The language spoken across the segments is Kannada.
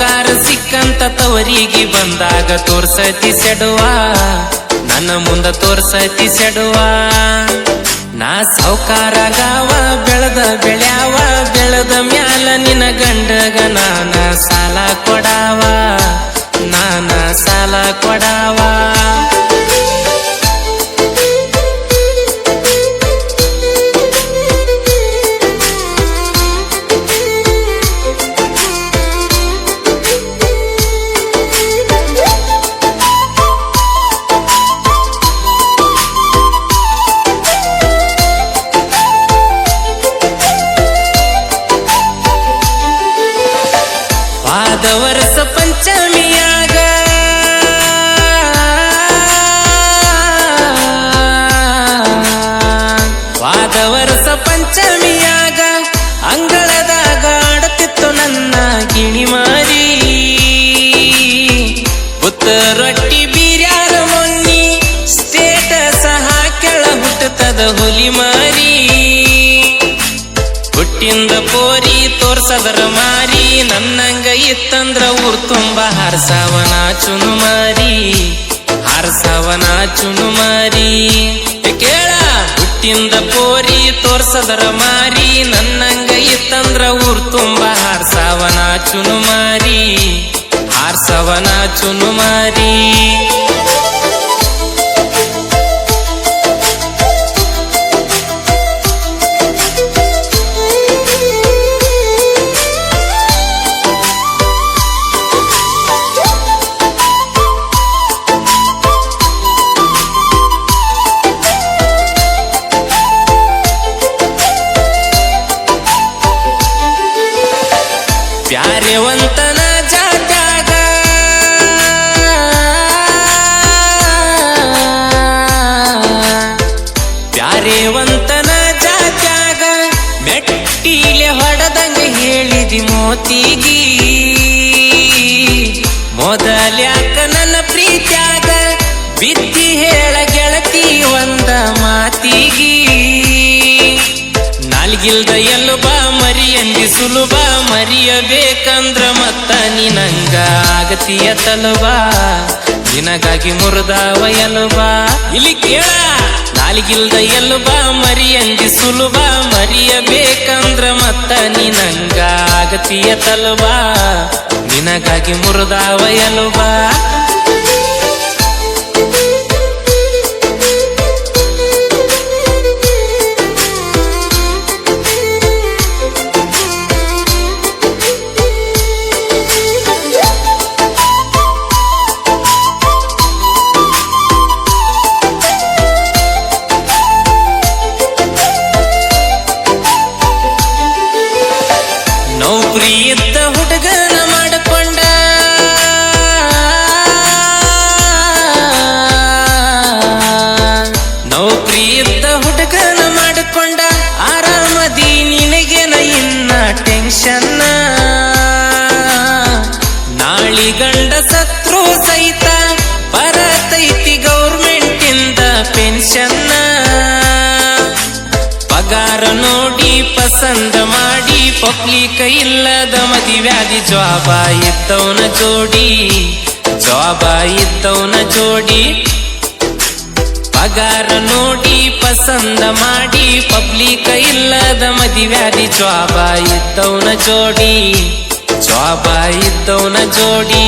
ಸೌಕಾರ ಸಿಕ್ಕಂತ ತವರಿಗೆ ಬಂದಾಗ ತೋರ್ಸತಿ ಸೆಡುವ ನನ್ನ ಮುಂದ ತೋರ್ಸತಿ ಸೆಡುವ ನಾ ಸೌಕಾರಗಾವ ಬೆಳೆದ ಬೆಳ್ಯಾವ ಬೆಳೆದ ಮ್ಯಾಲ ನಿನ ಗಂಡಗ ನಾನ ಸಾಲ ಕೊಡಾವ ನಾನ ಸಾಲ ಕೊಡಾವ ವರ್ಷ ಪಂಚಮಿಯಾಗ ವಾದ ವರ್ಷ ಪಂಚಮಿಯಾಗ ಅಂಗಳದಾಗ ಆಡುತ್ತಿತ್ತು ನನ್ನ ಗಿಣಿ ಮಾರಿ ಉತ್ತ ರೊಟ್ಟಿ ಬೀರ್ಯಾರ ಮೊನ್ನಿ ಸ್ಟೇಟಸ್ ಹಾಕ್ಯಾಳ ಹುಟ್ಟುತ್ತದ ಹುಲಿ ಮಾರಿ ಹುಟ್ಟಿಂದ ಪೋರಿ ತೋರ್ಸದರ ಮಾರಿ ನನ್ನಂಗ ಇತ್ತಂದ್ರ ಊರ್ ತುಂಬ ಹಾರ್ಸವನ ಚುನುಮಾರಿ ಹಾರ್ಸವನ ಚುನುಮಾರಿ ಕೇಳ ಹುಟ್ಟಿಂದ ಪೋರಿ ತೋರ್ಸದರ ಮಾರಿ ನನ್ನಂಗ ಇತ್ತಂದ್ರ ಊರ್ ತುಂಬ ಹಾರ್ಸವನ ಚುನುಮಾರಿ ಹಾರ್ಸವನ ಚುನುಮಾರಿ ಪ್ಯಾರ್ಯವಂತನ ಜಾತ್ಯಾಗ ಪ್ಯಾರ್ಯವಂತನ ಜಾತ್ಯಾಗ ಮೆಟ್ಟಿಲೆ ಹೊಡೆದಂಗ ಹೇಳಿದಿ ಮೋತಿಗಿ ಮೊದಲ್ಯಾಕ ನನ್ನ ಪ್ರೀತ್ಯಾಗ ಬಿದ್ದಿ ಹೇಳ ಗೆಳತಿ ಒಂದ ಮಾತಿಗಿ ನಾಲ್ಗಿಲ್ದ ಎಲ್ಲುಬ ಮರಿಯಂದಿ ಸುಲಭ ಮರಿಯಬೇಕಂದ್ರ ಮತ್ತ ನಿನಂಗ ಆಗತಿಯ ತಲುಬ ನಿನಗಾಗಿ ಮುರಿದಾವ ಎಲುಬ ಇಲ್ಲಿ ಕೇಳ ನಾಲ್ಗಿಲ್ದ ಎಲ್ಲುಬ ಮರಿಯಂದಿ ಸುಲಭ ಮರಿಯಬೇಕಂದ್ರ ಮತ್ತ ನಿನಂಗ ಆಗತಿಯ ತಲುಬ ನಿನಗಾಗಿ ಮುರಿದಾವ ಎಲುಬ ನೌಕರಿ ಇದ್ದ ಹುಡುಗನ ಮಾಡಿಕೊಂಡ ನೌಕರಿ ಇದ್ದ ಹುಡುಗನ ಮಾಡಿಕೊಂಡ ಆರಾಮದಿ ನಿನಗೇನ ಇನ್ನ ಟೆನ್ಷನ್ ನಾಳಿ ಗಂಡ ಸತ್ರು ಸಹಿತ ಬರತೈತಿ ಗೌರ್ಮೆಂಟಿಂದ ಪೆನ್ಷನ್ ಪಗಾರ ನೋಡಿ ಪಸಂದ ಮಾಡಿ ಪಬ್ಲಿಕ ಇಲ್ಲದ ಮದಿವ್ಯಾಧಿ ಜಾಬ ಇದ್ದವನ ಜೋಡಿ ಜಾಬ ಇದ್ದವನ ಜೋಡಿ ಪಗಾರ ನೋಡಿ ಪಸಂದ ಮಾಡಿ ಪಬ್ಲಿಕ ಇಲ್ಲದ ಮದಿವ್ಯಾಧಿ ಜಾಬ ಇದ್ದವನ ಜೋಡಿ ಜಾಬ ಇದ್ದವನ ಜೋಡಿ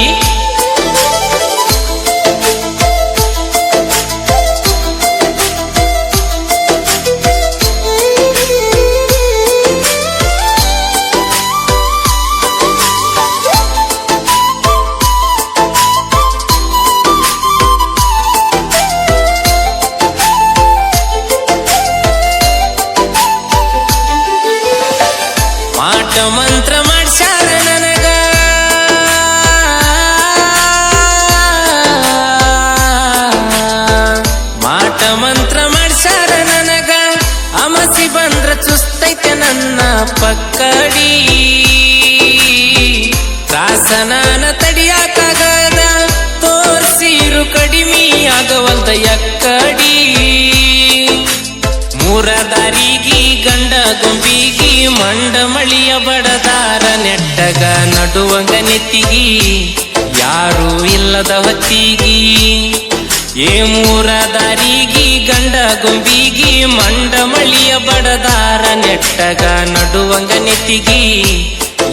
ಮಾಟ ಮಂತ್ರ ಮಾಡ್ಸ್ಯಾರ ನನಗ ಮಾಟ ಮಂತ್ರ ಮಾಡ್ಸ್ಯಾರ ನನಗ ಅಮಸಿ ಬಂದ್ರ ಚುಸ್ತೈತೆ ನನ್ನ ಪಕ್ಕಡಿ ತ್ರಾಸನಾನ ತಡಿಯಾಕಾಗದ ತೋರ್ಸಿರು ಕಡಿಮೆ ಆಗವಲ್ದ ಯಕ್ಕಡಿ ಊರ ದಾರಿಗಿ ಗಂಡ ಗೊಂಬಿಗಿ ಮಂಡ ಮಳಿಯ ಬಡದಾರ ನೆಟ್ಟಗ ನಡುವಂಗ ನೆತ್ತಿಗಿ ಯಾರು ಇಲ್ಲದ ಹೊತ್ತಿಗಿ ಏ ಮೂರ ದಾರಿಗಿ ಗಂಡ ಗೊಂಬಿಗಿ ಮಂಡ ಮಳಿಯ ಬಡದಾರ ನೆಟ್ಟಗ ನಡುವಂಗ ನೆತ್ತಿಗಿ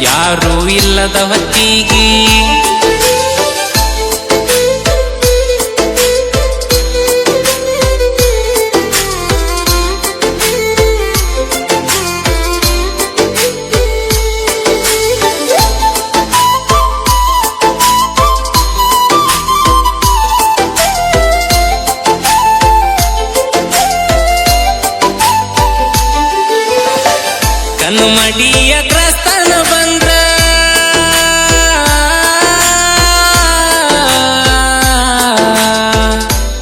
ಯಾರು ಇಲ್ಲದ ಹೊತ್ತಿಗಿ ಕನುಮಡಿಯ ಕ್ರಸ್ತನ ಬಂದ್ರ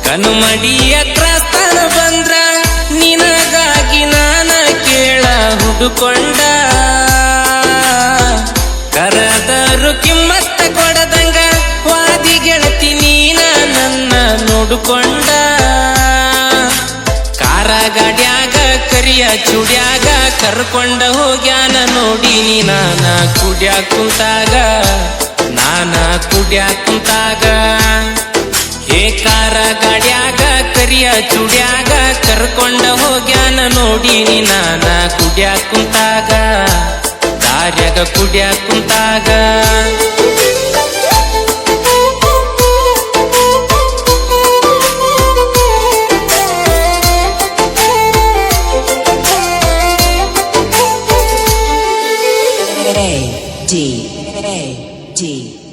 ಕನುಮಡಿಯ ಕ್ರಸ್ತನ ಬಂದ್ರ ನಿನಗಾಗಿ ನಾನ ಕೇಳ ಹುಡುಕೊಂಡ ಕರದರು ಕಿಮ್ಮತ್ತ ಕೊಡದಂಗ ವಾದಿ ಗೆಳತಿ ನೀನ ನನ್ನ ನೋಡುಕೊಂಡ ಕಾರ ಗಾಡ್ಯಾಗ ಕರಿಯ ಚುಡ್ಯಾಗ ಕರ್ಕೊಂಡ ಹೋಗ್ಯಾನ ನೋಡಿನಿ ನಾನ ಕುಡ್ಯಾಕ ಕುಂತಾಗ ಹೇ ಕಾರ ಗಾಡ್ಯಾಗ ಕರಿಯ ಚುಡ್ಯಾಗ ಕರ್ಕೊಂಡ ಹೋಗ್ಯಾನ ನೋಡಿನಿ ನಾನ ಕುಡ್ಯಾಕ ಕುಂತಾಗ ದಾರ್ಯಾಗ ಕುಡ್ಯಾಕ ಕುಂತಾಗ A D